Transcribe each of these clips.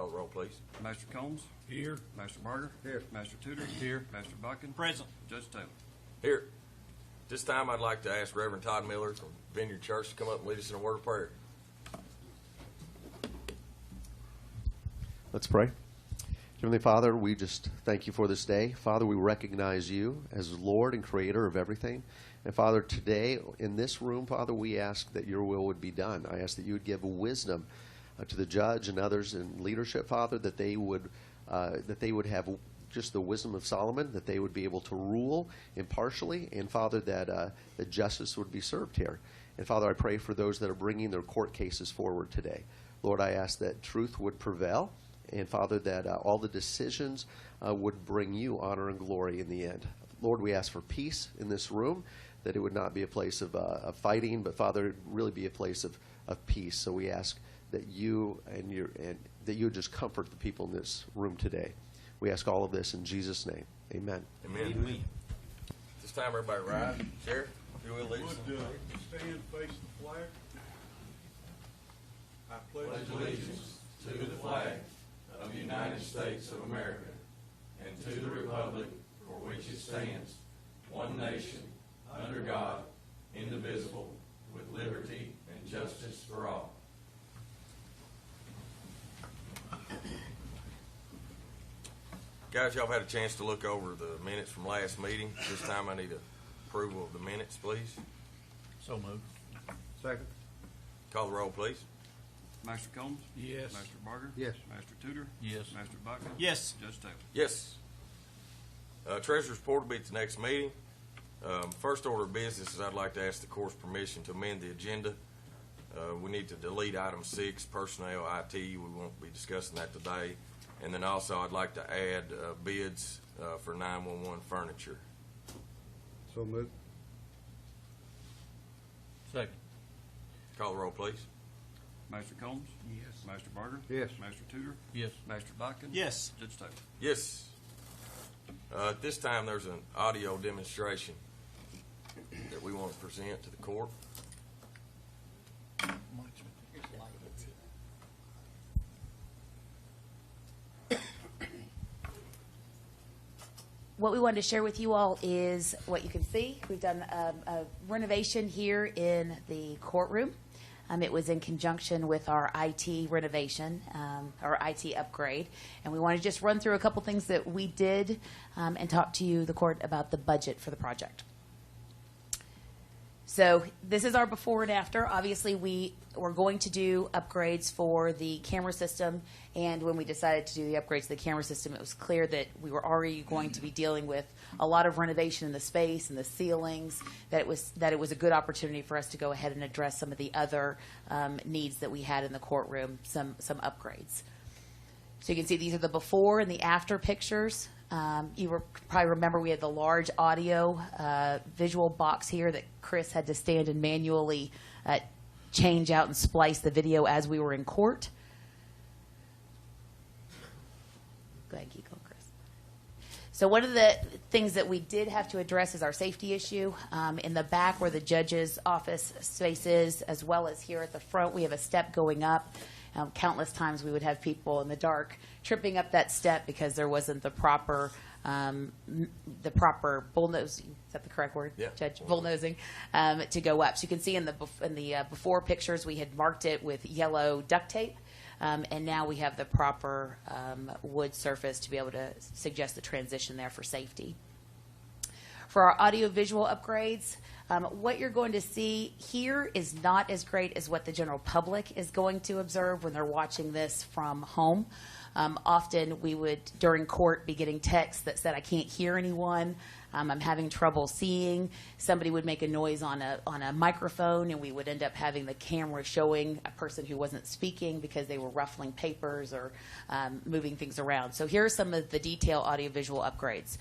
Call the roll, please. Master Combs? Here. Master Barger? Here. Master Tudor? Here. Master Buckin? Present. Judge Taylor? Here. This time I'd like to ask Reverend Todd Miller from Vineyard Church to come up and lead us in a word of prayer. Let's pray. Heavenly Father, we just thank you for this day. Father, we recognize you as Lord and Creator of everything. And Father, today in this room, Father, we ask that your will would be done. I ask that you would give wisdom to the judge and others in leadership, Father, that they would have just the wisdom of Solomon, that they would be able to rule impartially, and Father, that justice would be served here. And Father, I pray for those that are bringing their court cases forward today. Lord, I ask that truth would prevail, and Father, that all the decisions would bring you honor and glory in the end. Lord, we ask for peace in this room, that it would not be a place of fighting, but Father, it would really be a place of peace. So we ask that you that you would just comfort the people in this room today. We ask all of this in Jesus' name. Amen. Amen. Amen. This time, everybody rise. Sheriff, if you will, lead us. Would stand face the flag. I pledge allegiance to the flag of the United States of America and to the republic for which it stands, one nation, under God, indivisible, with liberty and justice for all. Guys, y'all have had a chance to look over the minutes from last meeting. This time I need approval of the minutes, please. So moved. Second. Call the roll, please. Master Combs? Yes. Master Barger? Yes. Master Tudor? Yes. Master Buckin? Yes. Judge Taylor? Yes. Treasurer's report will be at the next meeting. First order of business is I'd like to ask the court's permission to amend the agenda. We need to delete item 6, personnel IT. We won't be discussing that today. And then also I'd like to add bids for 911 furniture. So moved. Second. Call the roll, please. Master Combs? Yes. Master Barger? Yes. Master Tudor? Yes. Master Buckin? Yes. Judge Taylor? Yes. At this time, there's an audio demonstration that we want to present to the court. What we wanted to share with you all is what you can see. We've done a renovation here in the courtroom. It was in conjunction with our IT renovation, our IT upgrade. And we want to just run through a couple things that we did and talk to you, the court, about the budget for the project. So this is our before and after. Obviously, we were going to do upgrades for the camera system, and when we decided to do the upgrades to the camera system, it was clear that we were already going to be dealing with a lot of renovation in the space and the ceilings, that it was a good opportunity for us to go ahead and address some of the other needs that we had in the courtroom, some upgrades. So you can see these are the before and the after pictures. You probably remember we had the large audio visual box here that Chris had to stand and manually change out and splice the video as we were in court. Go ahead, keep going, Chris. So one of the things that we did have to address is our safety issue. In the back where the judge's office space is, as well as here at the front, we have a step going up. Countless times we would have people in the dark tripping up that step because there wasn't the proper bullnosing. Is that the correct word, Yeah. Judge? Bullnosing to go up. So you can see in the before pictures we had marked it with yellow duct tape, and now we have the proper wood surface to be able to suggest the transition there for safety. For our audio-visual upgrades, what you're going to see here is not as great as what the general public is going to observe when they're watching this from home. Often we would, during court, be getting texts that said, I can't hear anyone, I'm having trouble seeing. Somebody would make a noise on a microphone, and we would end up having the camera showing a person who wasn't speaking because they were ruffling papers or moving things around. So here are some of the detail audiovisual upgrades.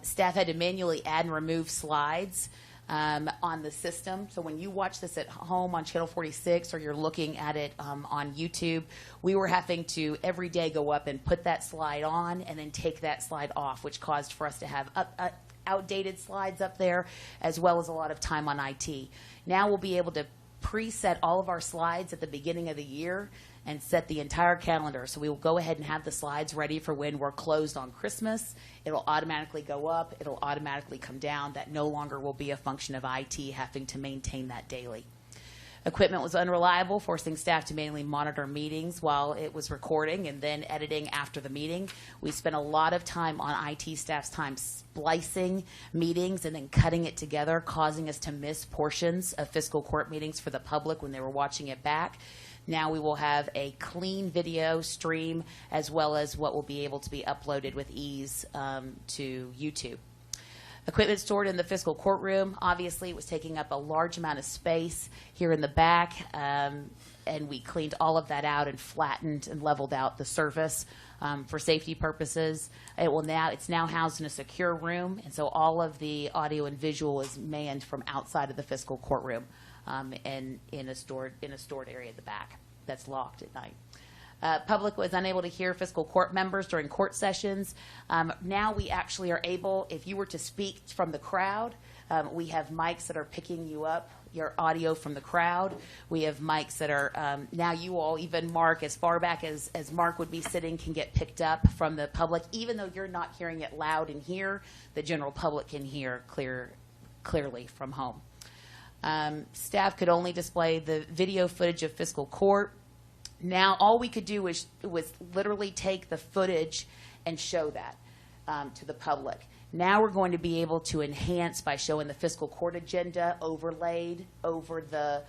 Staff had to manually add and remove slides on the system. So when you watch this at home on Channel 46 or you're looking at it on YouTube, we were having to every day go up and put that slide on and then take that slide off, which caused for us to have outdated slides up there as well as a lot of time on IT. Now we'll be able to preset all of our slides at the beginning of the year and set the entire calendar. So we will go ahead and have the slides ready for when we're closed on Christmas. It'll automatically go up. It'll automatically come down. That no longer will be a function of IT having to maintain that daily. Equipment was unreliable, forcing staff to manually monitor meetings while it was recording and then editing after the meeting. We spent a lot of time on IT staff's time splicing meetings and then cutting it together, causing us to miss portions of fiscal court meetings for the public when they were watching it back. Now we will have a clean video stream as well as what will be able to be uploaded with ease to YouTube. Equipment stored in the fiscal courtroom, obviously it was taking up a large amount of space here in the back, and we cleaned all of that out and flattened and leveled out the surface for safety purposes. It's now housed in a secure room, and so all of the audio and visual is manned from outside of the fiscal courtroom and in a stored area at the back that's locked at night. Public was unable to hear fiscal court members during court sessions. Now we actually are able, if you were to speak from the crowd, we have mics that are picking you up, your audio from the crowd. We have mics that are, now you all, even Mark, as far back as Mark would be sitting, can get picked up from the public. Even though you're not hearing it loud in here, the general public can hear clearly from home. Staff could only display the video footage of fiscal court. Now all we could do was literally take the footage and show that to the public. Now we're going to be able to enhance by showing the fiscal court agenda overlaid over the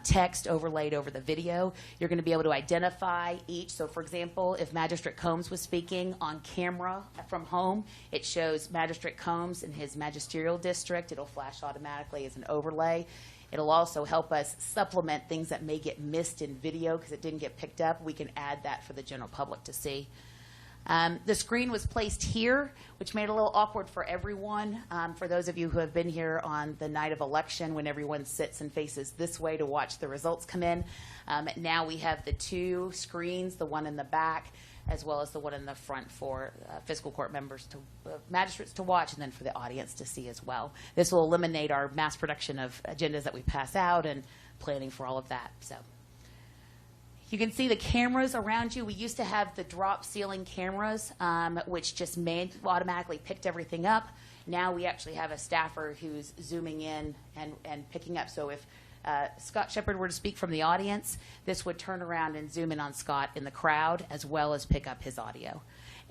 text, overlaid over the video. You're going to be able to identify each. So for example, if Magistrate Combs was speaking on camera from home, it shows Magistrate Combs in his magisterial district. It'll flash automatically as an overlay. It'll also help us supplement things that may get missed in video because it didn't get picked up. We can add that for the general public to see. The screen was placed here, which made it a little awkward for everyone. For those of you who have been here on the night of election when everyone sits and faces this way to watch the results come in. Now we have the two screens, the one in the back as well as the one in the front for fiscal court members, magistrates to watch, and then for the audience to see as well. This will eliminate our mass production of agendas that we pass out and planning for all of that. So you can see the cameras around you. We used to have the drop ceiling cameras, which just automatically picked everything up. Now we actually have a staffer who's zooming in and picking up. So if Scott Shepard were to speak from the audience, this would turn around and zoom in on Scott in the crowd as well as pick up his audio.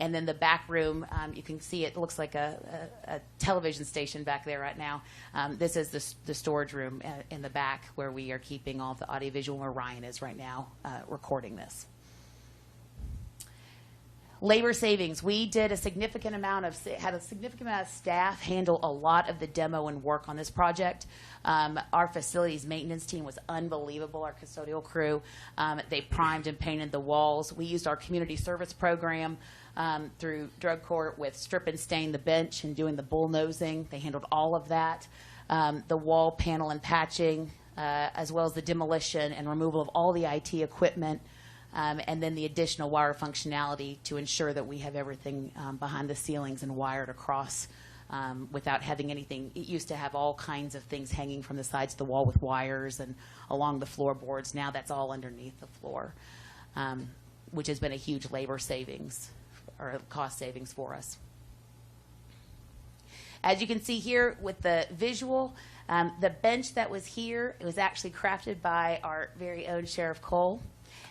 And then the back room, you can see it looks like a television station back there right now. This is the storage room in the back where we are keeping all the audiovisual, where Ryan is right now recording this. Labor savings. We did had a significant amount of staff handle a lot of the demo and work on this project. Our facilities maintenance team was unbelievable, our custodial crew. They primed and painted the walls. We used our community service program through drug court with strip and stain the bench and doing the bullnosing. They handled all of that. The wall panel and patching, as well as the demolition and removal of all the IT equipment. And then the additional wire functionality to ensure that we have everything behind the ceilings and wired across without having anything. It used to have all kinds of things hanging from the sides of the wall with wires and along the floorboards. Now that's all underneath the floor, which has been a huge labor savings or cost savings for us. As you can see here with the visual, the bench that was here, it was actually crafted by our very own Sheriff Cole.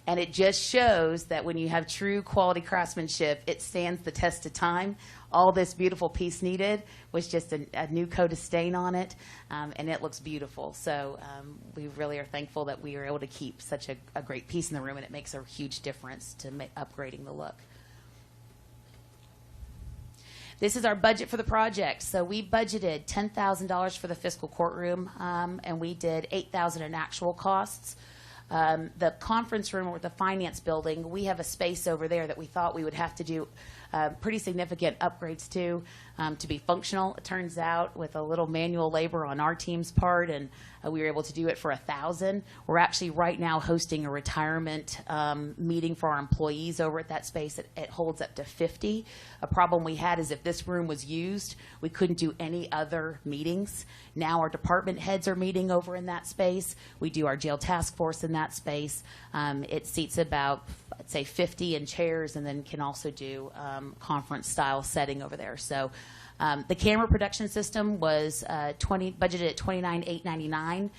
And it just shows that when you have true quality craftsmanship, it stands the test of time. All this beautiful piece needed was just a new coat of stain on it, and it looks beautiful. So we really are thankful that we were able to keep such a great piece in the room, and it makes a huge difference to upgrading the look. This is our budget for the project. So we budgeted $10,000 for the fiscal courtroom, and we did $8,000 in actual costs. The conference room or the finance building, we have a space over there that we thought we would have to do pretty significant upgrades too, to be functional, it turns out, with a little manual labor on our team's part, and we were able to do it for $1,000. We're actually right now hosting a retirement meeting for our employees over at that space. It holds up to 50. A problem we had is if this room was used, we couldn't do any other meetings. Now our department heads are meeting over in that space. We do our jail task force in that space. It seats about, I'd say, 50 in chairs, and then can also do conference-style setting over there. So the camera production system was budgeted at $29,899.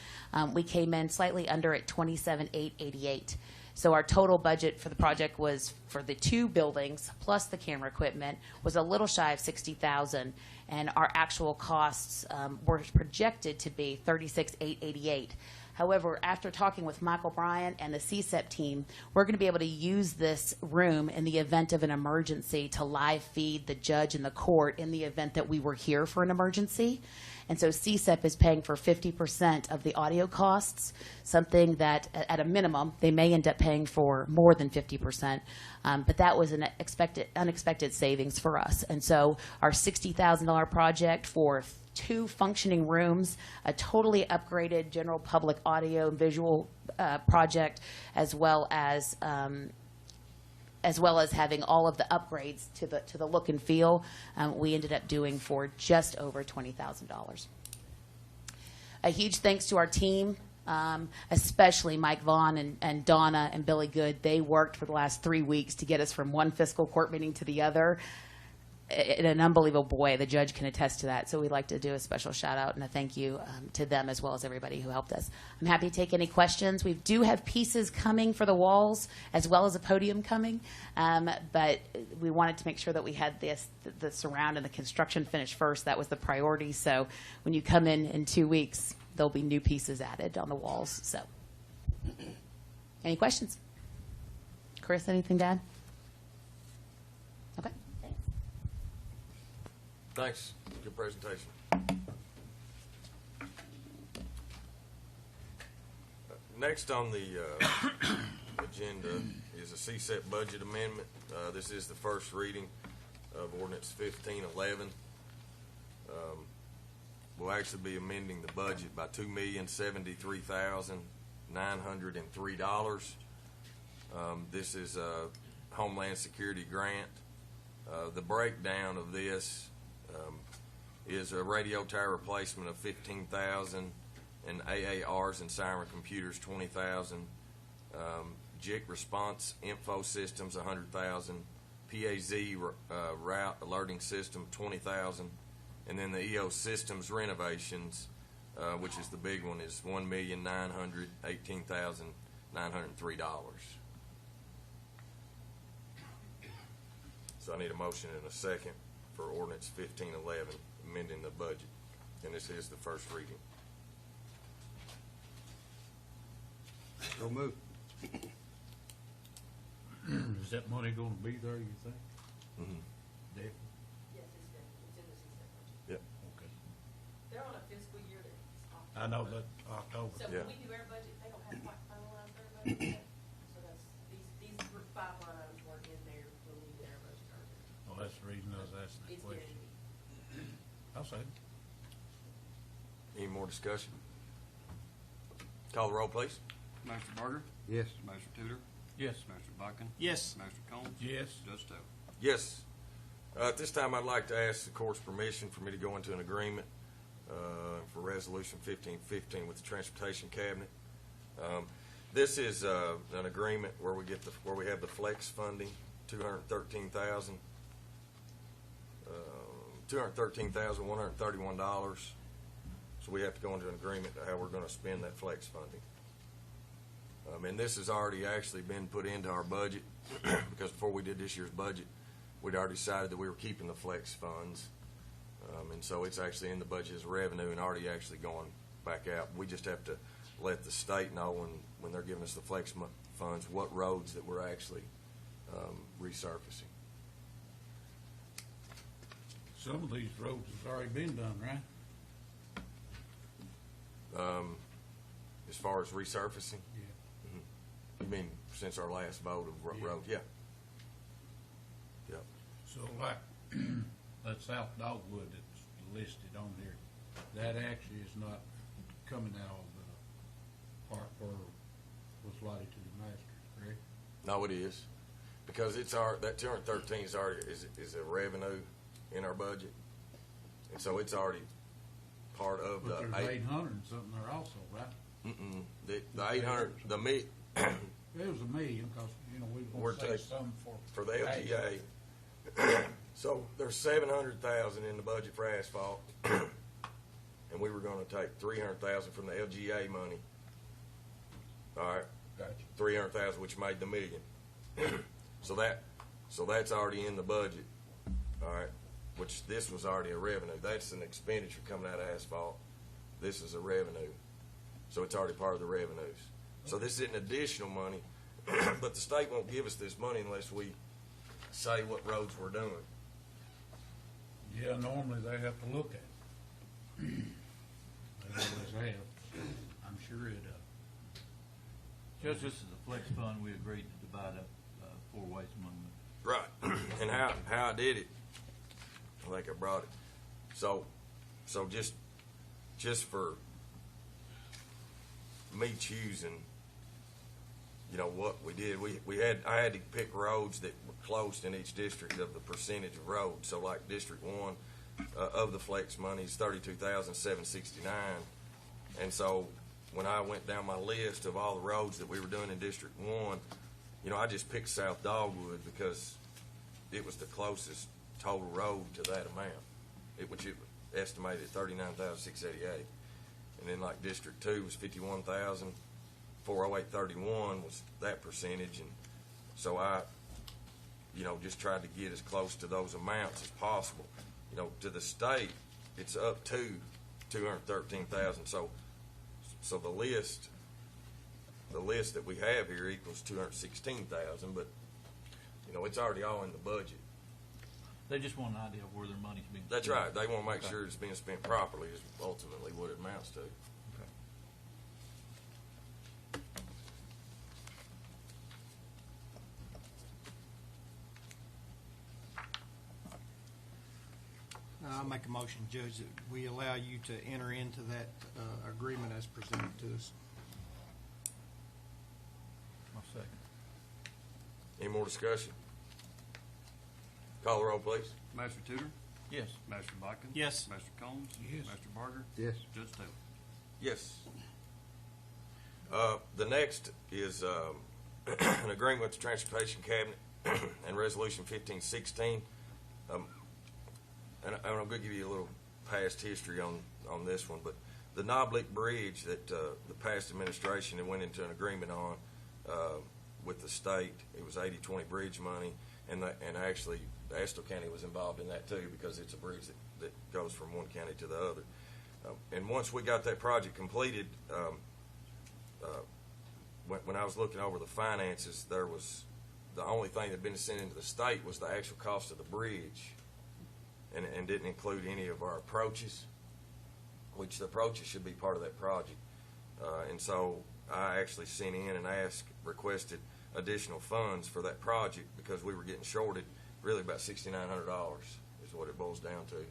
We came in slightly under at $27,888. So our total budget for the project was, for the 2 buildings plus the camera equipment, was a little shy of $60,000, and our actual costs were projected to be $36,888. However, after talking with Michael Bryant and the CSEP team, we're going to be able to use this room in the event of an emergency to live feed the judge and the court in the event that we were here for an emergency. And so CSEP is paying for 50% of the audio costs, something that at a minimum they may end up paying for more than 50%. But that was an unexpected savings for us. And so our $60,000 project for 2 functioning rooms, a totally upgraded general public audio and visual project, as well as having all of the upgrades to the look and feel, we ended up doing for just over $20,000. A huge thanks to our team, especially Mike Vaughn and Donna and Billy Good. They worked for the last 3 weeks to get us from one fiscal court meeting to the other in an unbelievable way. The judge can attest to that. So we'd like to do a special shout out and a thank you to them, as well as everybody who helped us. I'm happy to take any questions. We do have pieces coming for the walls, as well as a podium coming, but we wanted to make sure that we had the surround and the construction finished first. That was the priority. So when you come in 2 weeks, there'll be new pieces added on the walls. So any questions? Chris, anything to add? Okay. Thanks. Good presentation. Next on the agenda is a CSEP budget amendment. This is the first reading of ordinance 1511. We'll actually be amending the budget by $2,073,903. This is a Homeland Security grant. The breakdown of this is a radio tower replacement of $15,000, and AARs and siren computers $20,000, JIC response info systems $100,000, PAZ route alerting system $20,000, and then the EO systems renovations, which is the big one, is $1,918,903. So I need a motion and a second for ordinance 1511, amending the budget, and this is the first reading. So moved. Is that money gonna be there, you think? Mm-hmm. Definitely. Yes, it's in the CSEP budget. Yep. Okay. They're on a fiscal year that's I know that October. So Yeah. when we do our budget, they don't have quite finalized their budget yet. So that's, these 5 line items weren't in there when we did our budget earlier. Well, that's the reason I was asking that It's question. getting, I'll say. Any more discussion? Call the roll, please. Master Berger, Yes. Master Tudor, Yes. Master Buckin, Yes. Master Combs, Yes. Judge Taylor. Yes. At this time, I'd like to ask the court's permission for me to go into an agreement for Resolution 1515 with the Transportation Cabinet. This is an agreement where we get where we have the flex funding, $213,131. So we have to go into an agreement to how we're going to spend that flex funding. And this has already actually been put into our budget because before we did this year's budget, we'd already decided that we were keeping the flex funds. And so it's actually in the budget as revenue and already actually going back out. We just have to let the state know when they're giving us the flex funds what roads that we're actually resurfacing. Some of these roads has already been done, right? As far as resurfacing, Yeah. you mean since our last vote of road? Yeah. Yep. So like, that South Dogwood that's listed on here, that actually is not coming out of the park or was allotted to the masters, correct? No, it is, because that 213 is a revenue in our budget, and so it's already part of But the there's 800 and something there also, right? the 800 It was $1 million, cause, we We're want to say taking- some for the LGA. So there's 700,000 in the budget for asphalt, and we were going to take 300,000 from the LGA money. All right, Gotcha. 300,000, which made the $1 million. So that's already in the budget. All right, which this was already a revenue. That's an expenditure coming out of asphalt. This is a revenue, so it's already part of the revenues. So this isn't additional money, but the state won't give us this money unless we say what roads we're doing. Yeah, normally they have to look at it. They always have. I'm sure it, Judge, this is a flex fund. We agreed to divide up 4 ways among them. Right. And how I did it, I think I brought it. So just for me choosing, what we did, I had to pick roads that were close in each district of the percentage of roads. So like District 1 of the flex money is 32,769, and so when I went down my list of all the roads that we were doing in District 1, I just picked South Dogwood because it was the closest total road to that amount, which it was estimated at 39,688. And then like District 2 was 51,000, 40831 was that percentage, and so I, just tried to get as close to those amounts as possible. To the state, it's up to 213,000. So the list that we have here equals 216,000, but it's already all in the budget. They just want an idea of where their money's being spent. That's right. They want to make sure it's being spent properly is ultimately what it amounts to. Okay. I'll make a motion, Judge, that we allow you to enter into that agreement as presented to us. I'll second. Any more discussion? Call the roll, please. Master Tudor? Yes. Master Bodkin? Yes. Master Combs? Yes. Master Barger? Yes. Judge Taylor? Yes. The next is an agreement with the Transportation Cabinet and Resolution 1516. And I'm going to give you a little past history on this one, but the Knoblick Bridge that the past administration had went into an agreement on with the state, it was 80-20 bridge money, and actually Estill County was involved in that too because it's a bridge that goes from one county to the other. And once we got that project completed, when I was looking over the finances, there was the only thing that had been sent into the state was the actual cost of the bridge, and didn't include any of our approaches, which the approaches should be part of that project. And so I actually sent in and requested additional funds for that project because we were getting shorted really about $6,900 is what it boils down to.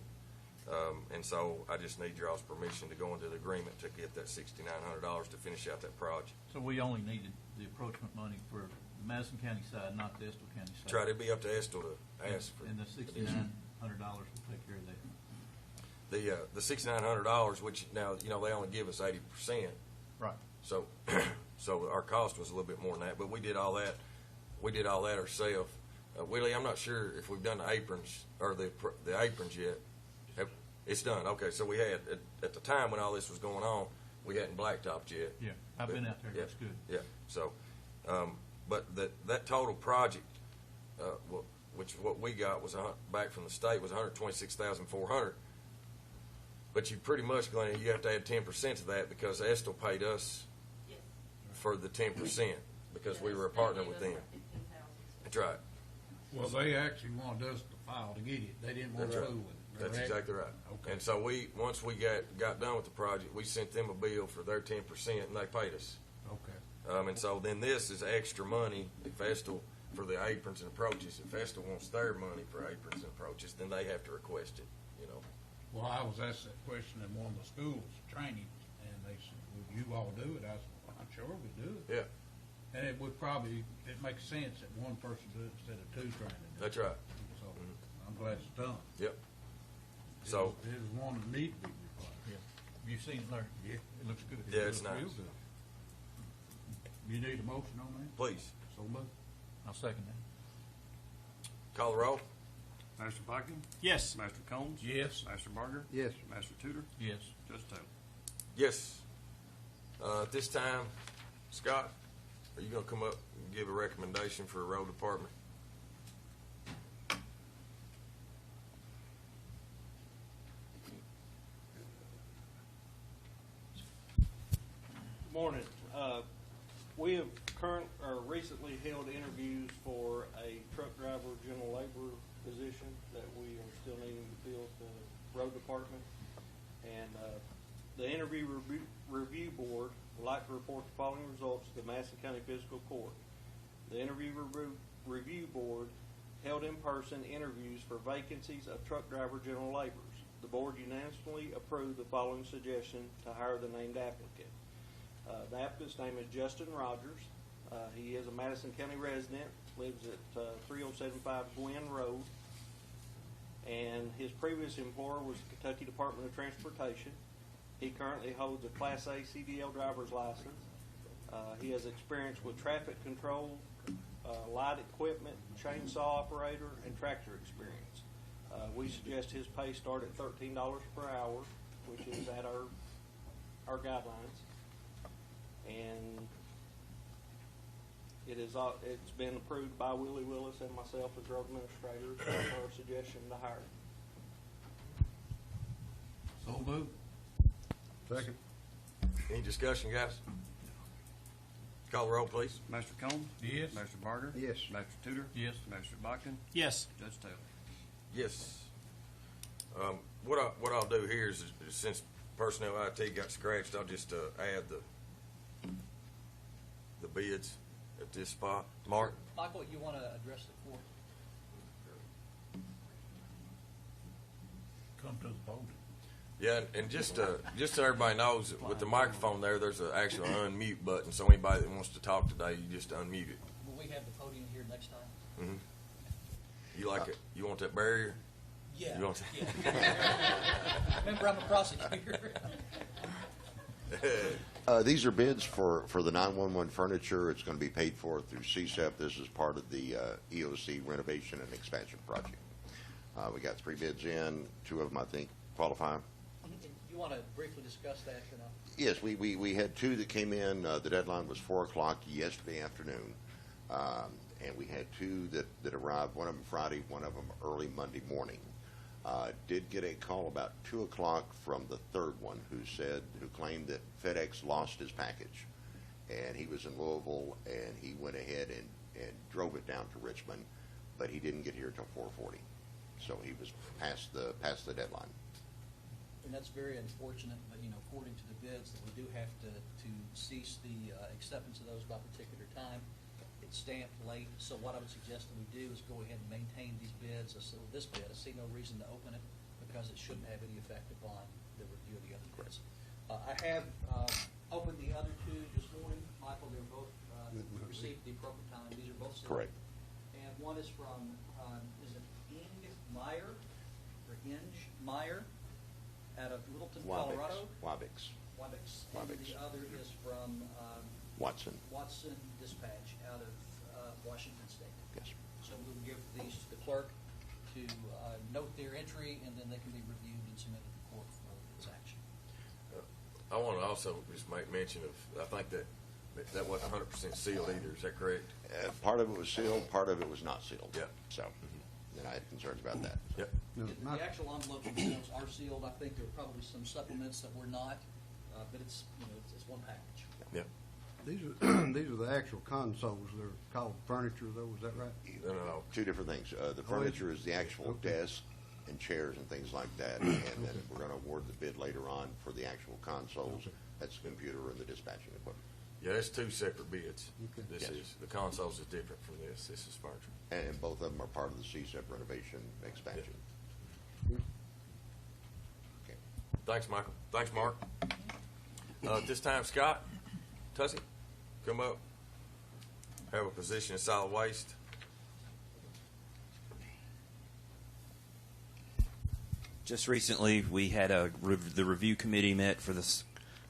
And so I just need y'all's permission to go into the agreement to get that $6,900 to finish out that project. So we only needed the approachment money for the Madison County side, not the Estill County side. Try to be up to Estill to ask for. And the $6,900 will take care of that. The $6,900, which now they only give us 80%. Right. So our cost was a little bit more than that, but we did all that. We did all that ourselves. Willie, I'm not sure if we've done the aprons or the aprons yet. It's done. Okay, so we had at the time when all this was going on, we hadn't blacktopped yet. Yeah, I've been out there. Yeah, That's good. Yeah. So, but that total project, which what we got was back from the state was 126,400. But you pretty much you have to add 10% to that because Estill paid us Yes. for the 10% because we were a partner with them. That's right. well, they actually wanted us to file to get it. They didn't want That's to right. fool with it. That's correct? exactly right. Okay. And so once we got done with the project, we sent them a bill for their 10% and they paid us. Okay. And so then this is extra money if Estill for the aprons and approaches. If Festal wants their money for aprons and approaches, then they have to request it, you know. Well, I was asked that question in one of the schools training, and they said, would you all do it? I said, well, I'm sure we do it. Yeah, And it would probably, it makes sense that one person do it instead of two trying to do it. that's right. So I'm glad it's done. Yep. So, It was one that need to be required. Yeah. You've seen it, Larry? Yeah, it looks good. Yeah, It it's looks real nice. good. You need a motion on that? please, So moved. I'll second that. call the roll. Master Bucking? Yes. Master Combs? Yes. Master Barger? Yes. Master Tudor? Yes. Judge Taylor? Yes. At this time, Scott, are you gonna come up and give a recommendation for a road department? Good morning. We have recently held interviews for a truck driver, general labor position that we are still needing to fill at the road department. And the interview review board would like to report the following results to the Madison County Fiscal Court. The interview review board held in-person interviews for vacancies of truck driver, general laborers. The board unanimously approved the following suggestion to hire the named applicant. The applicant's name is Justin Rogers. He is a Madison County resident, lives at 3075 Gwen Road, and his previous employer was the Kentucky Department of Transportation. He currently holds a Class A CDL driver's license. He has experience with traffic control, light equipment, chainsaw operator, and tractor experience. We suggest his pay start at $13 per hour, which is at our guidelines. And it's been approved by Willie Willis and myself as road administrator. So that's our suggestion to hire. So moved. Second. Any discussion, guys? Call the roll, please. Master Combs? Yes. Master Barger? Yes. Master Tudor? Yes. Master Bucking? Yes. Judge Taylor? Yes. What I'll do here is since personnel IT got scratched, I'll just add the bids at this spot. Mark? Michael, you want to address the court? Come to the podium. Yeah, and just so everybody knows, with the microphone there, there's an actual unmute button. So anybody that wants to talk today, you just unmute it. Will we have the podium here next time? Mm-hmm. You like it? You want that barrier? Yeah. You want Remember, I'm a prosecutor. These are bids for the 911 furniture. It's going to be paid for through CSEP. This is part of the EOC renovation and expansion project. We got 3 bids in. 2 of them, I think, qualify. You want to briefly discuss that? Yes, we had 2 that came in. The deadline was 4 o'clock yesterday afternoon. And we had 2 that arrived, one of them Friday, one of them early Monday morning. Did get a call about 2 o'clock from the third one who claimed that FedEx lost his package. And he was in Louisville, and he went ahead and drove it down to Richmond, but he didn't get here till 4:40. So he was past the deadline. And that's very unfortunate, but, according to the bids, that we do have to cease the acceptance of those by a particular time. It's stamped late, so what I would suggest that we do is go ahead and maintain these bids. So this bid, I see no reason to open it because it shouldn't have any effect upon the review of the other bids. I have opened the other 2 this morning. Michael, they're both received at the appropriate time. These are both sealed. Correct. And one is from, is it Inge Meyer, or Inge Meyer, out of Littleton, Colorado? Wabix. Wabix. Wabix. And the other is from Watson. Watson Dispatch out of Washington State. Yes. So we'll give these to the clerk to note their entry, and then they can be reviewed and submitted to the court for its action. I want to also just make mention of, I think that wasn't 100% sealed either. Is that correct? Part of it was sealed, part of it was not sealed. Yep. So, and I had concerns about that. Yep. The actual envelopes themselves are sealed. I think there were probably some supplements that were not, but it's one package. Yep. These are the actual consoles. They're called furniture, though. Is that right? No. 2 different things. The furniture is the actual desk and chairs and things like that. And then we're going to award the bid later on for the actual consoles. That's the computer and the dispatching equipment. Yeah, it's two separate bids. Okay. This Yes. is, the consoles is different from this. This is furniture. And both of them are part of the CSEP renovation expansion. Okay. Thanks, Michael. Thanks, Mark. At this time, Scott Tussey, come up. Have a position in solid waste. Just recently, we had the review committee met for the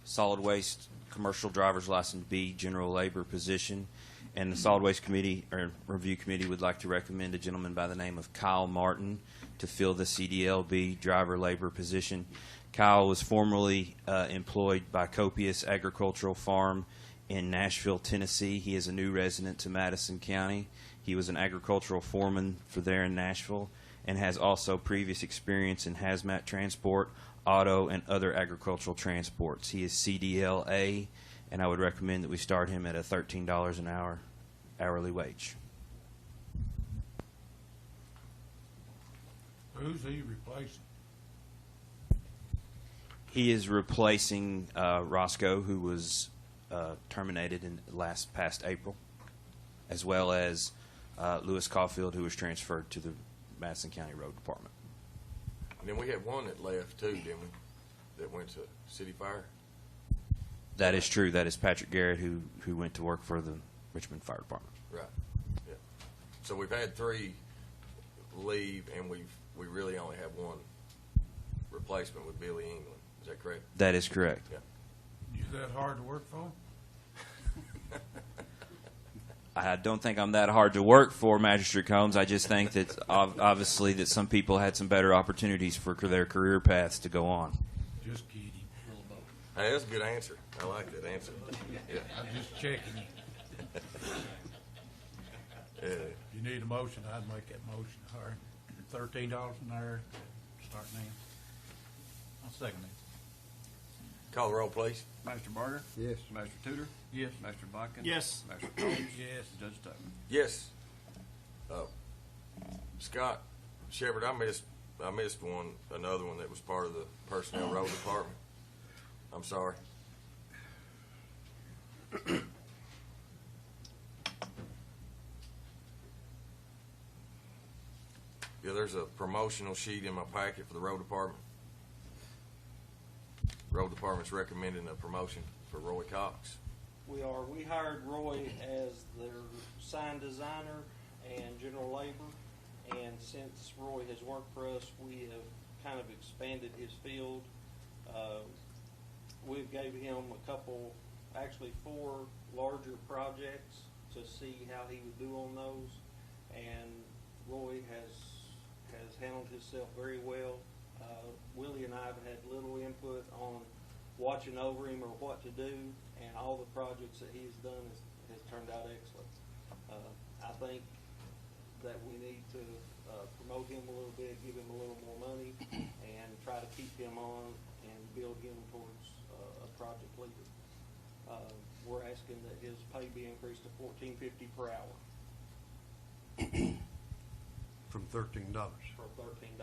solid waste commercial driver's license B general labor position, and the solid waste committee or review committee would like to recommend a gentleman by the name of Kyle Martin to fill the CDLB driver labor position. Kyle was formerly employed by Copious Agricultural Farm in Nashville, Tennessee. He is a new resident to Madison County. He was an agricultural foreman for there in Nashville, and has also previous experience in hazmat transport, auto, and other agricultural transports. He is CDLA, and I would recommend that we start him at a $13 an hour hourly wage. Who's he replacing? He is replacing Roscoe, who was terminated in past April, as well as Lewis Caulfield, who was transferred to the Madison County Road Department. And then we had one that left too, didn't we? That went to City Fire. That is true. That is Patrick Garrett, who went to work for the Richmond Fire Department. Right. Yeah. So we've had 3 leave, and we really only have one replacement with Billy England. Is that correct? That is correct. Yeah. You that hard to work for? I don't think I'm that hard to work for, Magistrate Combs. I just think that obviously that some people had some better opportunities for their career paths to go on. Just kidding. Hey, that's a good answer. I like that answer. Yeah. I'm just checking you. Yeah. If you need a motion, I'd make that motion. All right. $13 an hour, start now. I'll second it. Call the roll, please. Master Barger? Yes. Master Tudor? Yes. Master Bodkin? Yes. Master Combs? Yes. Judge Tutman? Yes. Scott Shepard, I missed another one that was part of the Personnel Road Department. I'm sorry. Yeah, there's a promotional sheet in my packet for the Road Department. Road Department's recommending a promotion for Roy Cox. We hired Roy as their sign designer and general labor, and since Roy has worked for us, we have kind of expanded his field. We've gave him actually 4 larger projects to see how he would do on those, and Roy has handled himself very well. Willie and I have had little input on watching over him or what to do, and all the projects that he's done has turned out excellent. I think that we need to promote him a little bit, give him a little more money, and try to keep him on and build him towards a project leader. We're asking that his pay be increased to $14.50 per hour From $13. for $13.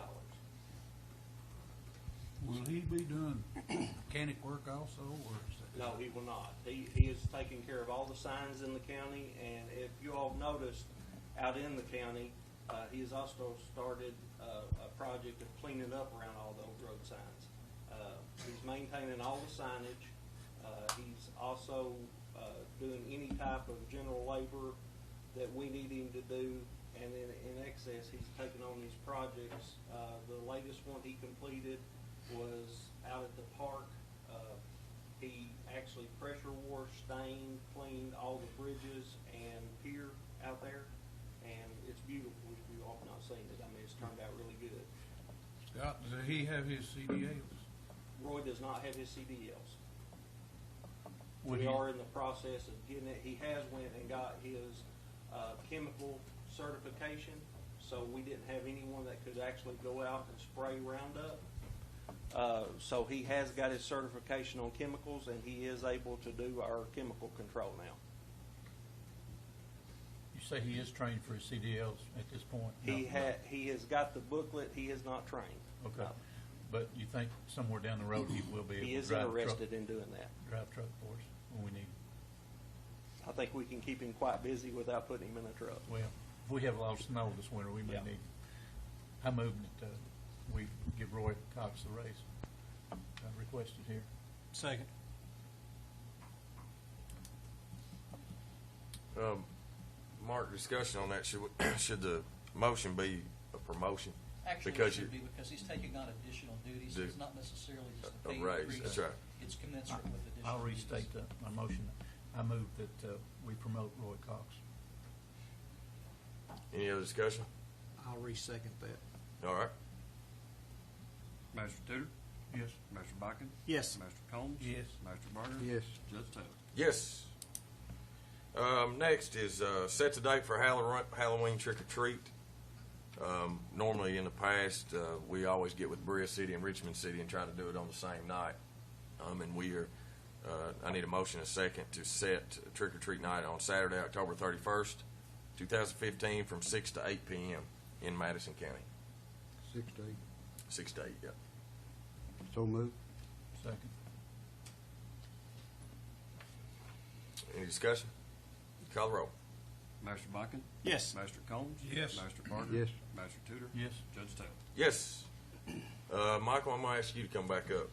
Will he be doing mechanic work also, or is that? No, he will not. He is taking care of all the signs in the county, and if you all noticed, out in the county, he has also started a project of cleaning up around all those road signs. He's maintaining all the signage. He's also doing any type of general labor that we need him to do, and then in excess, he's taking on these projects. The latest one he completed was out at the park. He actually pressure washed, stained, cleaned all the bridges and pier out there, and it's beautiful if you all have not seen it. I mean, it's turned out really good. Scott, does he have his CDLs? Roy does not have his CDLs. Would We he- are in the process of getting it. He has went and got his chemical certification, so we didn't have anyone that could actually go out and spray Roundup. So he has got his certification on chemicals, and he is able to do our chemical control now. You say he is trained for his CDLs at this point? He has got the booklet. He is not trained. Okay. But you think somewhere down the road he will be able He to is drive a truck? interested in doing that. Drive truck for us when we need. I think we can keep him quite busy without putting him in a truck. Well, if we have a lot of snow this winter, we may Yeah. need, I move that we give Roy Cox the raise. Requested here. Second. Mark, discussion on that, should the motion be a promotion? Actually, it Because should be, because he's taking on additional duties, so it's not necessarily just a pay raise, increase. that's right. It's commensurate with additional I'll duties. restate my motion. I move that we promote Roy Cox. Any other discussion? I'll re-second that. All right. Master Tudor? Yes. Master Botkin? Yes. Master Combs? Yes. Master Barger? Yes. Judge Taylor? Yes. Next is set the date for Halloween trick or treat. Normally in the past, we always get with Berea City and Richmond City and try to do it on the same night. And we are, I need a motion and a second to set trick or treat night on Saturday, October 31st, 2015 from 6 to 8 p.m. in Madison County. 6 to 8. 6 to 8, yeah. So moved. Second. Any discussion? Call the roll. Master Botkin? Yes. Master Combs? Yes. Master Barger? Yes. Master Tudor? Yes. Judge Taylor? Yes. Michael, I'm going to ask you to come back up.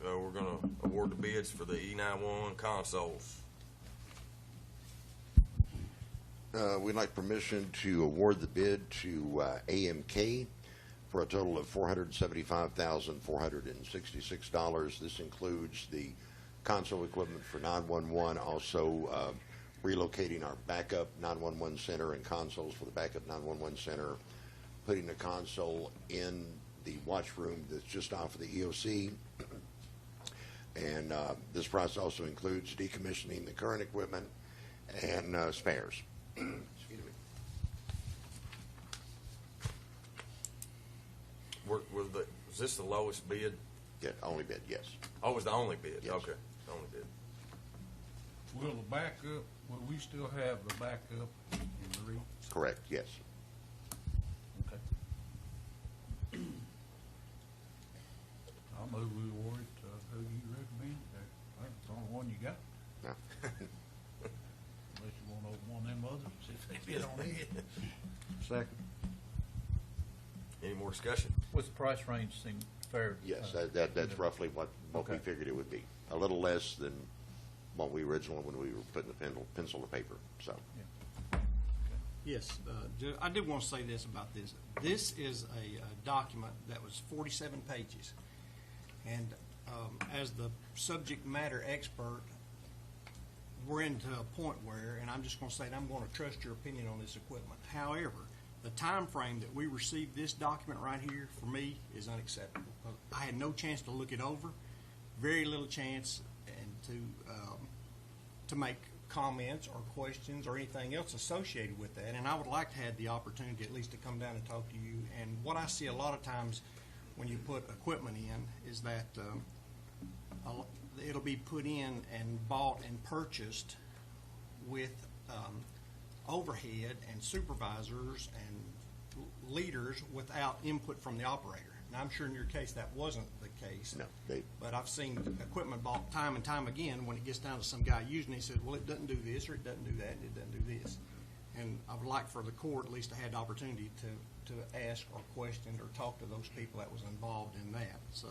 We're going to award the bids for the E911 consoles. We'd like permission to award the bid to AMK for a total of $475,466. This includes the console equipment for 911, also relocating our backup 911 center and consoles for the backup 911 center, putting the console in the watch room that's just off of the EOC. And this process also includes decommissioning the current equipment and spares. Excuse me. Was this the lowest bid? Yeah, only bid, yes. Oh, it was the only bid? Yes. Okay, only bid. Will the backup, will we still have the backup in the reach? Correct, yes. Okay. I'll move we award it to who you recommend. That's the only one you got, No. unless you want to open one of them others, see if they bid on it. Second. Any more discussion? What's the price range seem fair? Yes, that's roughly what we Okay. figured it would be. A little less than what we originally, when we were putting the pencil to paper, so. Yes, I did want to say this about this. This is a document that was 47 pages. And as the subject matter expert, we're into a point where, and I'm just going to say that I'm going to trust your opinion on this equipment. However, the time frame that we received this document right here, for me, is unacceptable. I had no chance to look it over, very little chance, and to make comments or questions or anything else associated with that. And I would like to have the opportunity at least to come down and talk to you. And what I see a lot of times when you put equipment in is that it'll be put in and bought and purchased with overhead and supervisors and leaders without input from the operator. Now, I'm sure in your case that wasn't the case. No, But I've seen equipment bought time and time again when it gets down to some guy using it, he says, well, it doesn't do this, or it doesn't do that, and it doesn't do this. And I would like for the court at least to have the opportunity to ask or question or talk to those people that was involved in that. So,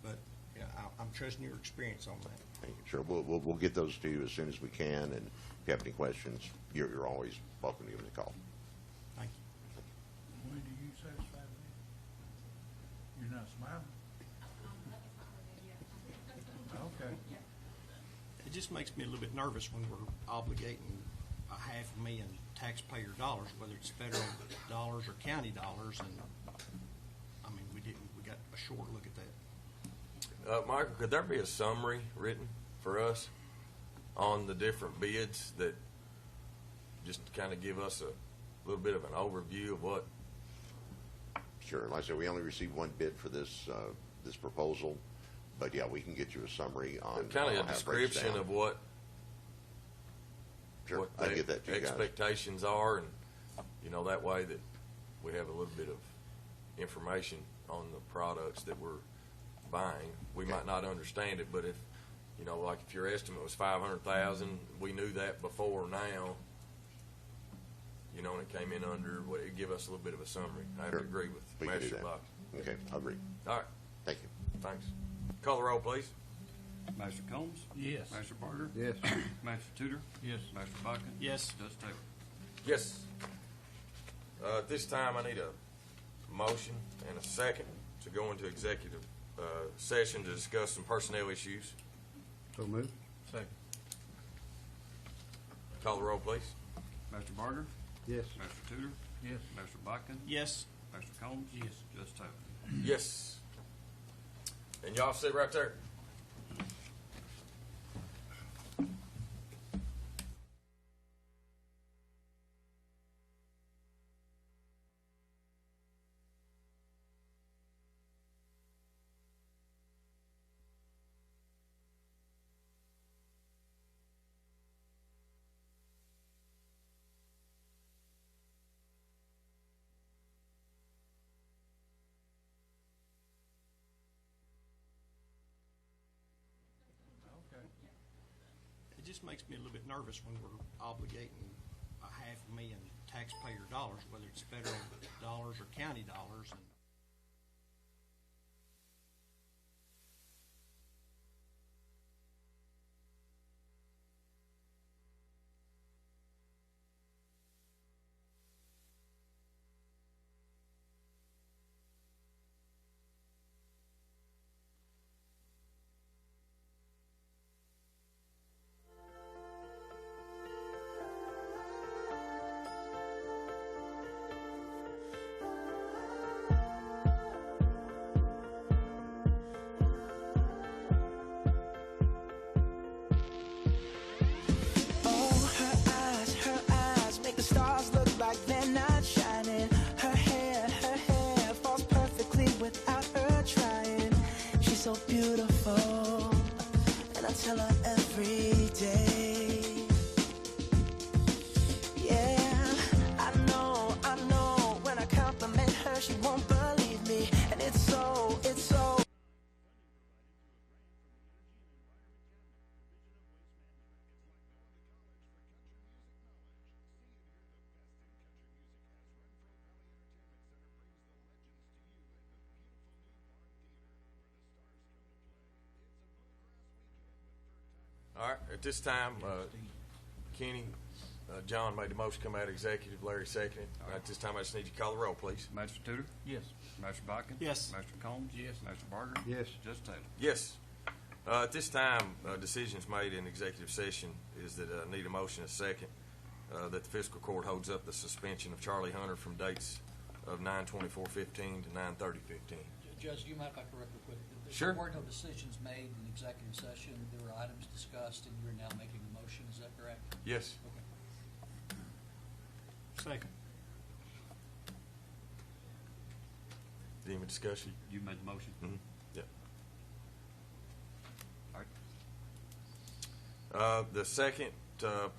but yeah, I'm trusting your experience on that. Thank you. Sure, we'll get those to you as soon as we can, and if you have any questions, you're always welcome to give me a call. Thank you. When do you satisfy that? You're not smiling? Okay. It just makes me a little bit nervous when we're obligating $500,000 taxpayer dollars, whether it's federal dollars or county dollars, and I mean, we got a short look at that. Michael, could there be a summary written for us on the different bids that just kind of give us a little bit of an overview of what? Sure, like I said, we only received one bid for this proposal, but yeah, we can get you a summary on. Kind of how a it breaks description down. of what Sure, I'll the get that to you guys. expectations are, and that way that we have a little bit of information on the products that we're buying. We might not understand it, but if You know, like if your estimate was 500,000, we knew that before now, you know, and it came in under, what, it'd give us a little bit of a summary. I have to Sure. agree with We can do Master that. Buck. Okay, I agree. All right, Thank you. thanks. Call the roll, please. Master Combs? Yes. Master Barger? Yes. Master Tudor? Yes. Master Bucking? Yes. Judge Taylor? Yes. At this time, I need a motion and a second to go into executive session to discuss some personnel issues. So moved. Second. Call the roll, please. Master Barger? Yes. Master Tudor? Yes. Master Bucking? Yes. Master Combs? Yes. Judge Taylor? Yes. And y'all sit right there. It just makes me a little bit nervous when we're obligating $500,000 taxpayer dollars, whether it's federal dollars or county dollars. And so beautiful, and I tell her every day. Yeah, I know, when I compliment her, she won't believe me, and it's so. All right, at this time, Kenny, John made the motion to come out of executive, Larry seconded. At this time, I just need you to call the roll, please. Master Tudor? Yes. Master Bucking? Yes. Master Combs? Yes. Master Barger? Yes. Judge Taylor? Yes. At this time, decisions made in executive session is that I need a motion and a second that the fiscal court holds up the suspension of Charlie Hunter from dates of 9/24/15 to 9/30/15. Judge, do you mind if I correct real quick? Sure. There were no decisions made in executive session. There were items discussed, and you're now making a motion. Is that correct? Yes. Okay. second. Any more discussion? You made the motion? Mm-hmm. Yeah. All right. The second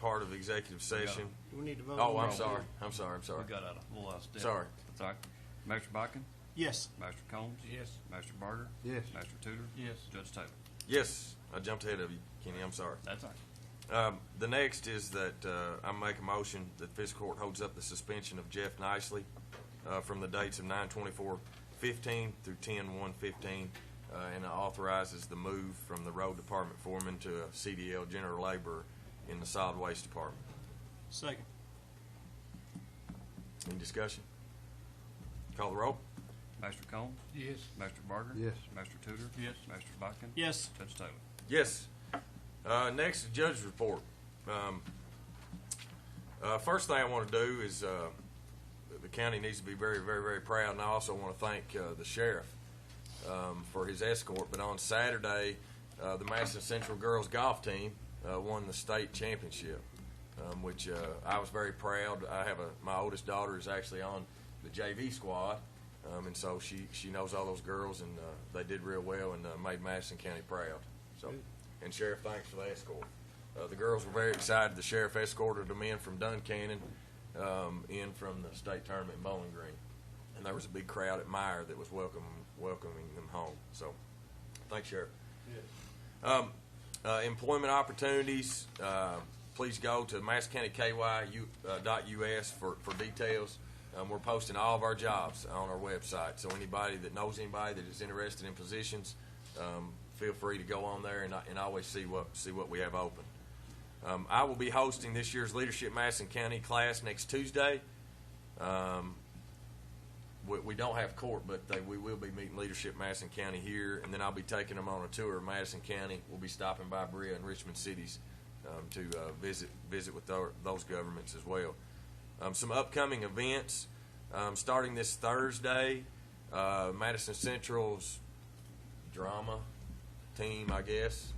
part of executive session. Do we need to vote? Oh, on I'm that? sorry. I'm sorry. We got out a little out of step. Sorry. That's all right. Master Bucking? Yes. Master Combs? Yes. Master Barger? Yes. Master Tudor? Yes. Judge Taylor? Yes, I jumped ahead of you, Kenny. I'm sorry. That's all right. The next is that I make a motion that fiscal court holds up the suspension of Jeff Nicely from the dates of 9/24/15 through 10/1/15, and authorizes the move from the road department foreman to a CDL general laborer in the solid waste department. Second. Any discussion? Call the roll. Master Combs? Yes. Master Barger? Yes. Master Tudor? Yes. Master Bucking? Yes. Judge Taylor? Yes. Next is judge's report. First thing I want to do is the county needs to be very, very, very proud, and I also want to thank the sheriff for his escort. But on Saturday, the Madison Central girls golf team won the state championship, which I was very proud. I have my oldest daughter is actually on the JV squad, and so she knows all those girls, and they did real well and made Madison County proud. So, and Sheriff, thanks for the escort. The girls were very excited. The sheriff escorted them in from Duncannon, in from the state tournament in Bowling Green, and there was a big crowd at Meyer that was welcoming them home. So, thanks, Sheriff. Employment opportunities, please go to MadisonCountyKY.us for details. We're posting all of our jobs on our website, so anybody that knows anybody that is interested in positions, feel free to go on there and always see what we have open. I will be hosting this year's Leadership Madison County class next Tuesday. We don't have court, but we will be meeting Leadership Madison County here, and then I'll be taking them on a tour of Madison County. We'll be stopping by Berea and Richmond cities to visit with those governments as well. Some upcoming events, starting this Thursday, Madison Central's drama team, I guess,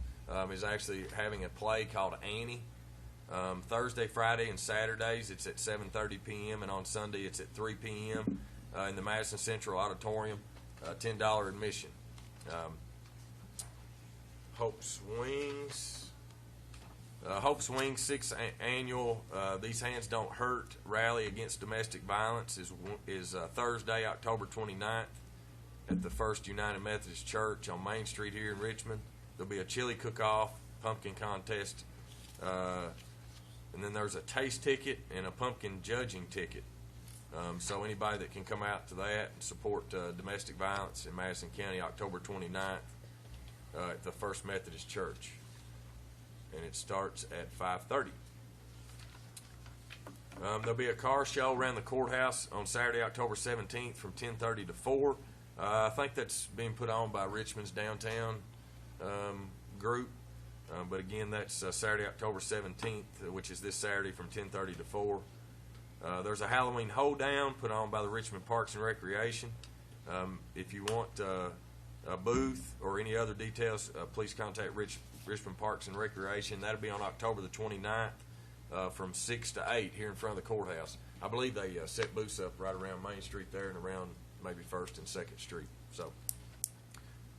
is actually having a play called Annie. Thursday, Friday, and Saturdays it's at 7:30 p.m. and on Sunday it's at 3 p.m. In the Madison Central Auditorium. $10 admission. Hope's Wings. Hope's Wings 6th annual These Hands Don't Hurt rally against domestic violence is Thursday, October 29th at the First United Methodist Church on Main Street here in Richmond. There'll be a chili cook-off, pumpkin contest, and then there's a taste ticket and a pumpkin judging ticket. So anybody that can come out to that and support domestic violence in Madison County, October 29th at the First Methodist Church. And it starts at 5:30. There'll be a car show around the courthouse on Saturday, October 17th from 10:30 to 4. I think that's being put on by Richmond's downtown group. But again, that's Saturday, October 17th, which is this Saturday from 10:30 to 4. There's a Halloween hoedown put on by the Richmond Parks and Recreation. If you want a booth or any other details, please contact Richmond Parks and Recreation. That'll be on October the 29th from 6 to 8 here in front of the courthouse. I believe they set booths up right around Main Street there and around maybe 1st and 2nd Street. So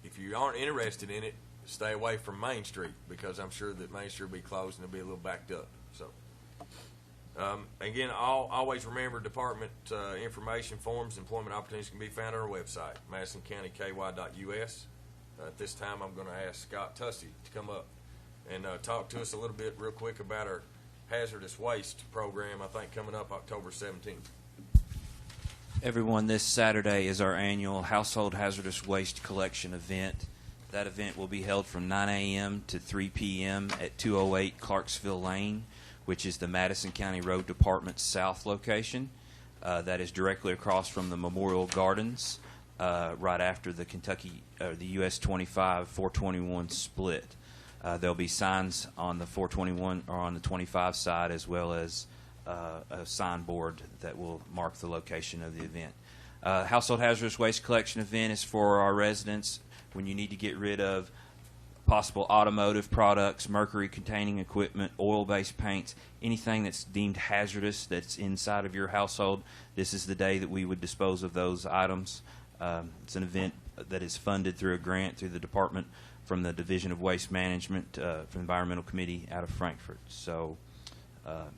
if you aren't interested in it, stay away from Main Street because I'm sure that Main Street will be closed and it'll be a little backed up. So. Again, always remember department information forms, employment opportunities can be found on our website, MadisonCountyKY.us. At this time, I'm going to ask Scott Tussey to come up and talk to us a little bit real quick about our hazardous waste program, I think, coming up October 17th. Everyone, this Saturday is our annual Household Hazardous Waste Collection event. That event will be held from 9 a.m. to 3 p.m. at 208 Clarksville Lane, which is the Madison County Road Department's south location. That is directly across from the Memorial Gardens, right after the the US 25 421 split. There'll be signs on the 421 or on the 25 side, as well as a signboard that will mark the location of the event. Household hazardous waste collection event is for our residents when you need to get rid of possible automotive products, mercury-containing equipment, oil-based paints, anything that's deemed hazardous that's inside of your household. This is the day that we would dispose of those items. It's an event that is funded through a grant through the department from the Division of Waste Management, from the Environmental Committee out of Frankfurt. So,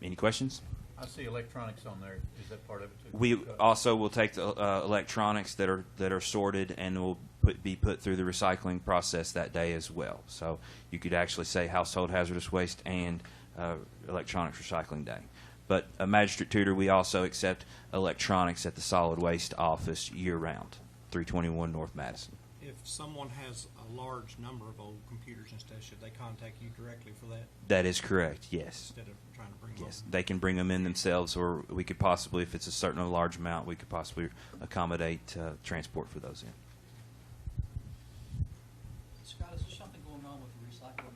any questions? I see electronics on there. Is that part of it too? We also will take the electronics that are sorted and will be put through the recycling process that day as well. So you could actually say household hazardous waste and electronics recycling day. But Magistrate Tudor, we also accept electronics at the solid waste office year-round, 321 North Madison. If someone has a large number of old computers and stuff, should they contact you directly for that? That is correct, yes. Instead of trying to bring them Yes, they can bring them in themselves, or we could possibly, if it's a certain large amount, we could possibly accommodate transport for those in. Scott, is there something going on with the recycling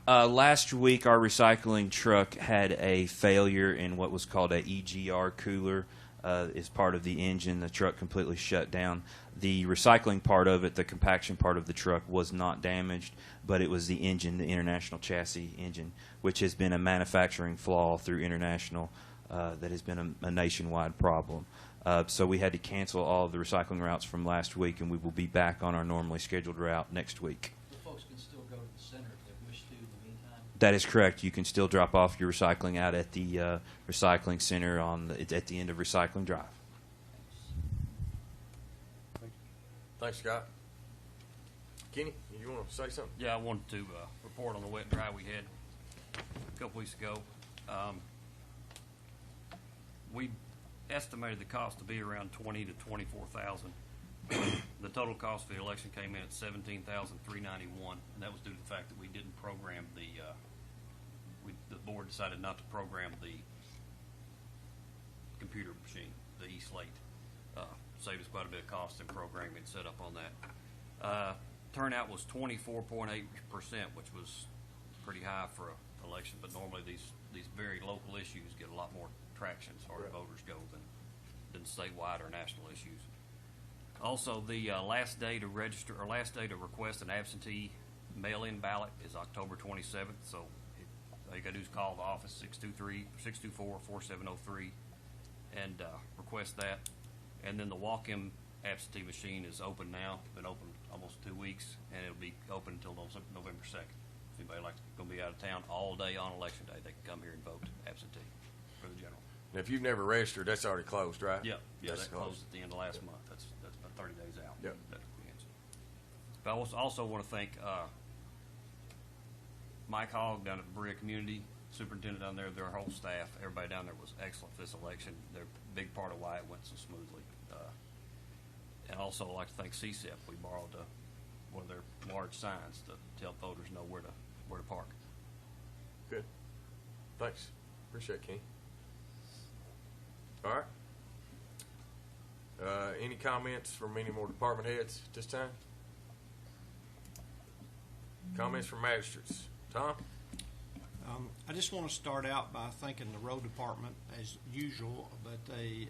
equipment? Last week, our recycling truck had a failure in what was called a EGR cooler. As part of the engine, the truck completely shut down. The recycling part of it, the compaction part of the truck, was not damaged, but it was the engine, the International chassis engine, which has been a manufacturing flaw through International that has been a nationwide problem. So we had to cancel all of the recycling routes from last week, and we will be back on our normally scheduled route next week. The folks can still go to the center if they wish to in the meantime? That is correct. You can still drop off your recycling out at the recycling center at the end of Recycling Drive. Thanks, Scott. Kenny, you want to say something? Yeah, I wanted to report on the wet and dry we had a couple weeks ago. We estimated the cost to be around $20,000 to $24,000. The total cost for the election came in at $17,391, and that was due to the fact that we didn't program the board decided not to program the computer machine, the e-slate. Saved us quite a bit of cost in programming set up on that. Turnout was 24.8%, which was pretty high for an election, but normally these very local issues get a lot more traction as far as voters go than statewide or national issues. Also, the last day to register or last day to request an absentee mail-in ballot is October 27th. So all you got to do is call the office 624-4703 and request that. And then the walk-in absentee machine is open now. Been open almost 2 weeks, and it'll be open until November 2nd. If anybody going to be out of town all day on election day, they can come here and vote absentee for the general. And if you've never registered, that's already closed, right? Yep. Yeah, That's that closed at the end of last month. That's about 30 days out. Yep. That ends. But I also want to thank Mike Hogg down at the Berea Community, superintendent down there, their whole staff, everybody down there was excellent for this election. They're a big part of why it went so smoothly. And also I'd like to thank CSEP. We borrowed one of their large signs to help voters know where to park. Good. Thanks. Appreciate it, Kenny. All right. Any comments from any more department heads at this time? Comments from magistrates? Tom? I just want to start out by thanking the road department as usual, but the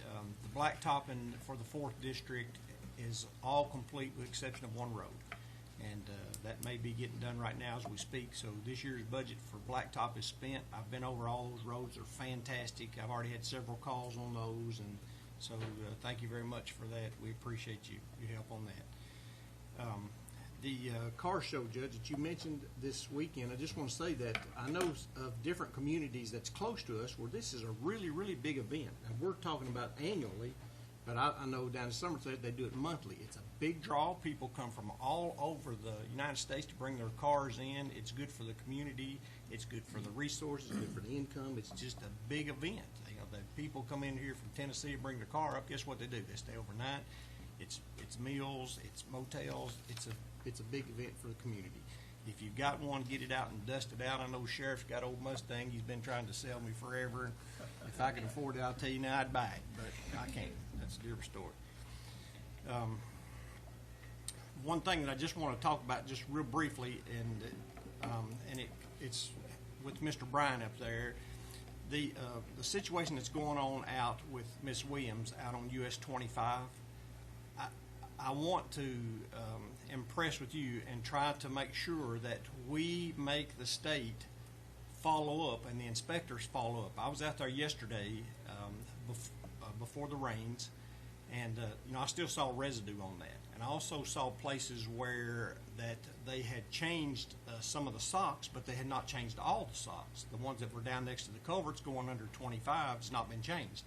blacktopping for the 4th district is all complete with the exception of one road. And that may be getting done right now as we speak. So this year's budget for blacktop is spent. I've been over all those roads. They're fantastic. I've already had several calls on those, and so thank you very much for that. We appreciate your help on that. The car show, Judge, that you mentioned this weekend, I just want to say that I know of different communities that's close to us where this is a really, really big event. And we're talking about annually, but I know down in Somerset they do it monthly. It's a big draw. People come from all over the United States to bring their cars in. It's good for the community. It's good for the resources, good for the income. It's just a big event. You know, the people come in here from Tennessee and bring their car up. Guess what they do? They stay overnight. It's meals. It's motels. It's a big event for the community. If you've got one, get it out and dust it out. I know Sheriff's got old Mustang. He's been trying to sell me forever. If I could afford it, I'll tell you now I'd buy it, but I can't. That's a different story. One thing that I just want to talk about just real briefly, and it's with Mr. Bryan up there, the situation that's going on out with Miss Williams out on US 25. I want to impress with you and try to make sure that we make the state follow up and the inspectors follow up. I was out there yesterday before the rains, and I still saw residue on that. And I also saw places where that they had changed some of the socks, but they had not changed all the socks. The ones that were down next to the culverts going under 25 has not been changed.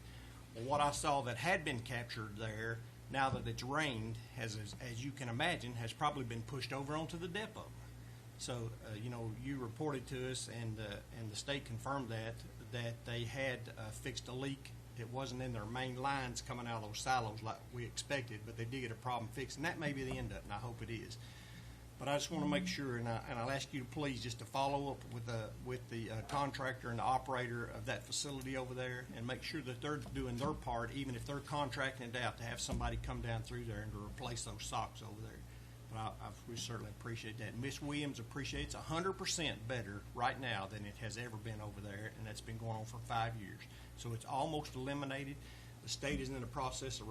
Well, what I saw that had been captured there, now that it's rained, as you can imagine, has probably been pushed over onto the depot. So, you reported to us, and the state confirmed that they had fixed a leak. It wasn't in their main lines coming out of those silos like we expected, but they did get a problem fixed, and that may be the end of it, and I hope it is. But I just want to make sure, and I'll ask you to please just to follow up with the contractor and the operator of that facility over there, and make sure that they're doing their part, even if they're contracting it out, to have somebody come down through there and to replace those socks over there. But we certainly appreciate that. Miss Williams appreciates 100% better right now than it has ever been over there, and that's been going on for 5 years. So it's almost eliminated. The state is in the process of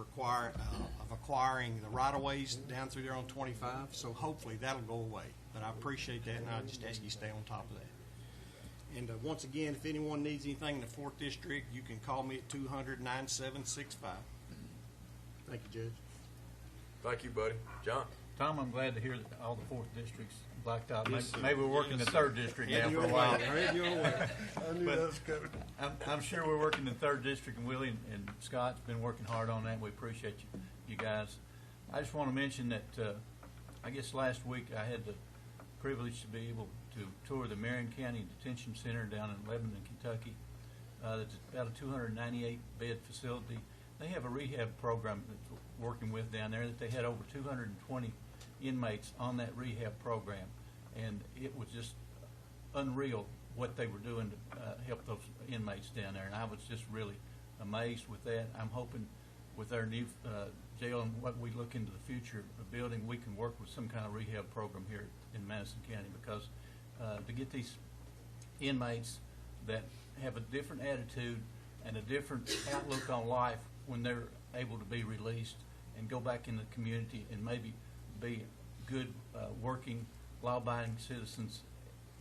acquiring the right-of-ways down through there on 25, so hopefully that'll go away. But I appreciate that, and I just ask you to stay on top of that. And once again, if anyone needs anything in the 4th District, you can call me at 200-9765. Thank you, Judge. Thank you, buddy. John? Tom, I'm glad to hear that all the 4th District's blacked out. Yes, Maybe we're working the 3rd District now for a while. I knew that was coming. I'm sure we're working in the 3rd District, and Willie and Scott's been working hard on that. We appreciate you guys. I just want to mention that I guess last week I had the privilege to be able to tour the Marion County Detention Center down in Lebanon, Kentucky. It's about a 298 bed facility. They have a rehab program that's working with down there that they had over 220 inmates on that rehab program, and it was just unreal what they were doing to help those inmates down there, and I was just really amazed with that. I'm hoping with our new jail and what we look into the future of building, we can work with some kind of rehab program here in Madison County, because to get these inmates that have a different attitude and a different outlook on life when they're able to be released and go back in the community and maybe be good working, law-abiding citizens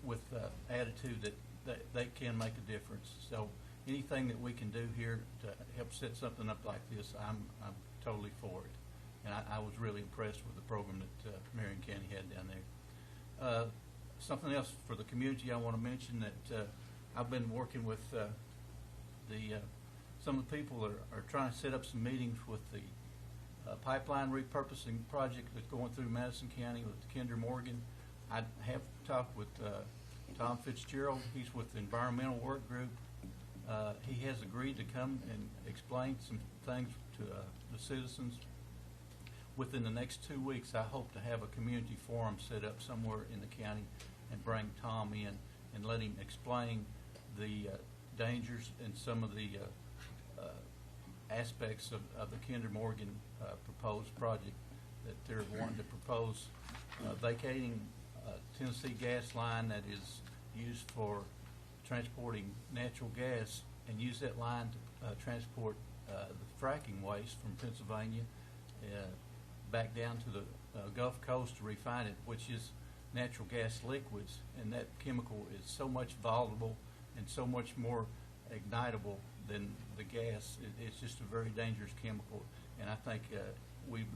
with attitude that they can make a difference. So anything that we can do here to help set something up like this, I'm totally for it. And I was really impressed with the program that Marion County had down there. Something else for the community I want to mention that I've been working with some of the people that are trying to set up some meetings with the pipeline repurposing project that's going through Madison County with Kinder Morgan. I have talked with Tom Fitzgerald. He's with the Environmental Work Group. He has agreed to come and explain some things to the citizens. Within the next 2 weeks, I hope to have a community forum set up somewhere in the county and bring Tom in and let him explain the dangers and some of the aspects of the Kinder Morgan proposed project that they're wanting to propose, vacating Tennessee gas line that is used for transporting natural gas, and use that line to transport the fracking waste from Pennsylvania back down to the Gulf Coast to refine it, which is natural gas liquids, and that chemical is so much volatile and so much more ignitable than the gas. It's just a very dangerous chemical, and I think we'd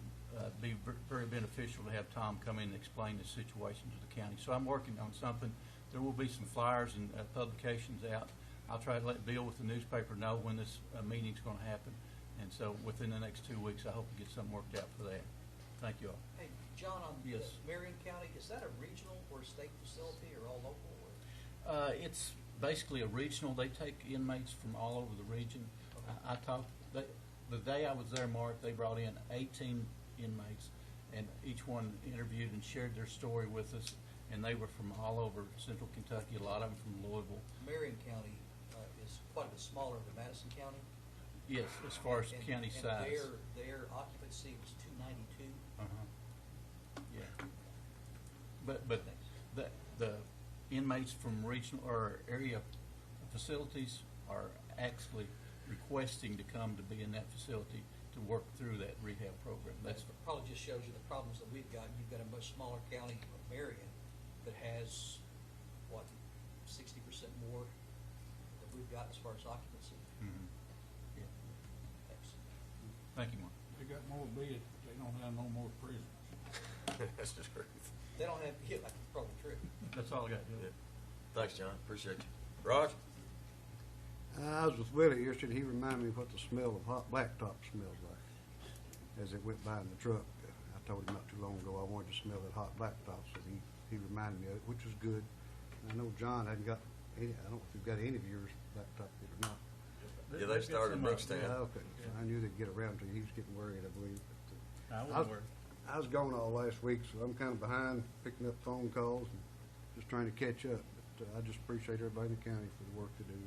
be very beneficial to have Tom come in and explain the situation to the county. So I'm working on something. There will be some flyers and publications out. I'll try to let Bill with the newspaper know when this meeting's going to happen, and so within the next 2 weeks I hope to get something worked out for that. Thank you all. Hey, John, on Yes. Marion County, is that a regional or a state facility or all local? Or? It's basically a regional. They take inmates from all over the region. I talked, the day I was there, Mark, they brought in 18 inmates, and each one interviewed and shared their story with us, and they were from all over central Kentucky, a lot of them from Louisville. Marion County is quite a bit smaller than Madison County. Yes, as far as county and size. Their occupancy was 292. Yeah. But the inmates from regional or area facilities are actually requesting to come to be in that facility to work through that rehab program. That probably just shows you the problems that we've got. You've got a much smaller county of Marion that has, what, 60% more that we've got as far as occupancy. Mm-hmm. Yeah. Thanks. Thank you, Mark. They got more beds, but they don't have no more prisoners. That's just great. They don't have, yeah, that's probably true. That's all I got. Yeah. Thanks, John. Appreciate you. Raj? I was with Willie yesterday. He reminded me what the smell of hot blacktop smells like as it went by in the truck. I told him not too long ago I wanted to smell that hot blacktop, so he reminded me of it, which was good. And I know John hadn't got any, I don't know if you've got any of yours blacktop yet or not. Yeah, they started in Brookstown. Okay, so I knew they'd get around to it. He was getting worried, I believe. I I was gone all last week, so I'm kind of behind picking up phone calls and just trying to catch up. But I just appreciate everybody in the county for the work they do.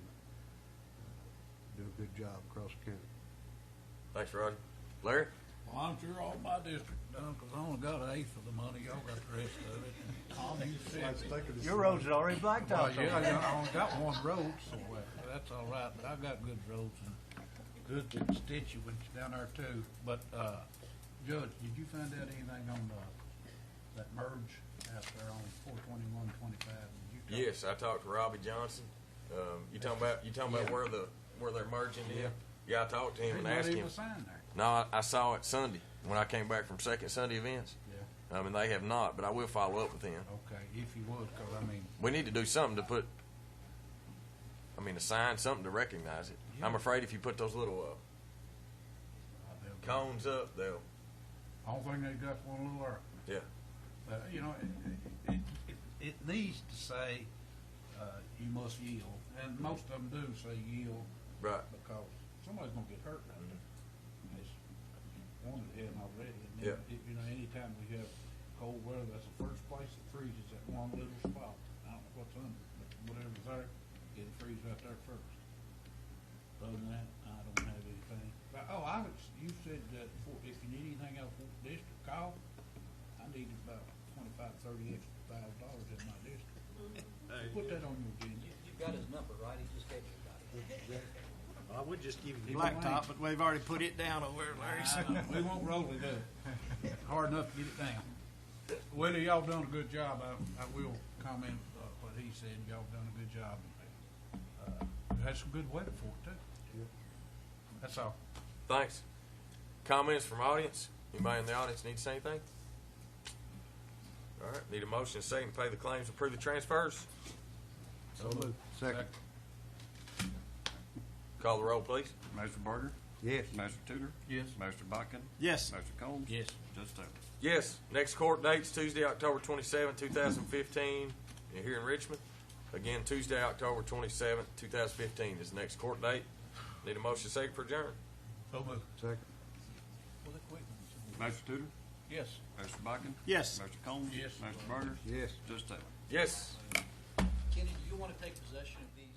Do a good job across the county. Thanks, Roger. Larry? Well, I'm sure all my district done, because I only got an eighth of the money. Y'all got the rest of it. Tom, you said Your roads are already blacktopped. Well, yeah, I only got one road, so that's all right. But I got good roads and good constituents down there too. But Judge, did you find out anything on that merge out there on 421-25? Yes, I talked to Robbie Johnson. You talking about where they're merging in? Yeah, I talked to him and asked him. No, I saw it Sunday when I came back from Second Sunday Events. Yeah. And they have not, but I will follow up with him. Okay, if you would, because I mean, we need to do something to put. A sign, something to recognize it. Yeah. I'm afraid if you put those little cones up, they'll. I don't think they got one little earth. Yeah. But, you know, it needs to say, you must yield, and most of them do say yield. Right. Because somebody's gonna get hurt out there. It's one that hadn't already, and Yeah. then, you know, anytime we have cold weather, that's the first place that freezes, that one little spot. I don't know what's under, but whatever's there, it'll freeze right there first. Other than that, I don't have anything. But, you said that if you need anything out of the district, call. I need about $25-30 extra $1,000 in my district. Put that on your agenda. You've got his number, right? He just gave it to I would just give you the Keep it blacktop, blank. but we've already put it down over there, Larry. so- We won't roll it up. Hard enough to get it down. Willie, y'all done a good job. I will comment what he said. Y'all done a good job. We had some good weather for it too. That's all. Thanks. Comments from audience? Anybody in the audience need to say anything? All right, need a motion, second, to pay the claims, approve the transfers. So moved. Second. Call the roll, please. Mr. Barger? Yes. Mr. Tudor? Yes. Mr. Buckin? Yes. Mr. Combs? Yes. Judge Taylor? Yes, next court date's Tuesday, October 27, 2015, here in Richmond. Again, Tuesday, October 27, 2015 is the next court date. Need a motion, second, for adjournment. So moved. Second. Well, they're quick. Mr. Tudor? Yes. Mr. Buckin? Yes. Mr. Combs? Yes. Mr. Barger? Yes. Judge Taylor? Yes. Kenny, do you want to take possession of these